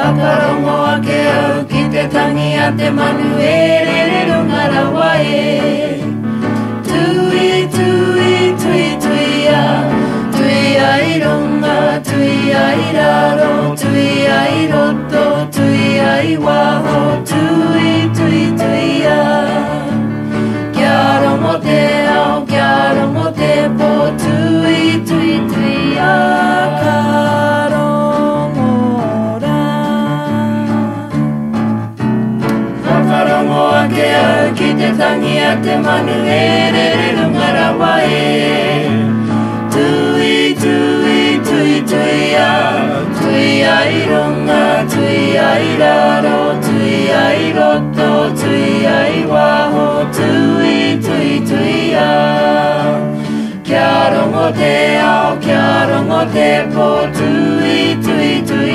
Whakarongo ake au ki te tangi a te manu e re re rungara wae. Tui, tui, tui, tui a. Tui ai runga, tui ai raro, tui ai roto, tui ai waho. Tui, tui, tui a. Kia rongo te ao, kia rongo te po. Tui, tui, tui a. Ake au ki te tangi a te manu e re re rungara wae. Tui, tui, tui, tui a. Tui ai runga, tui ai raro, tui ai roto, tui ai waho. Tui, tui, tui a. Kia rongo te ao, kia rongo te po. Tui, tui, tui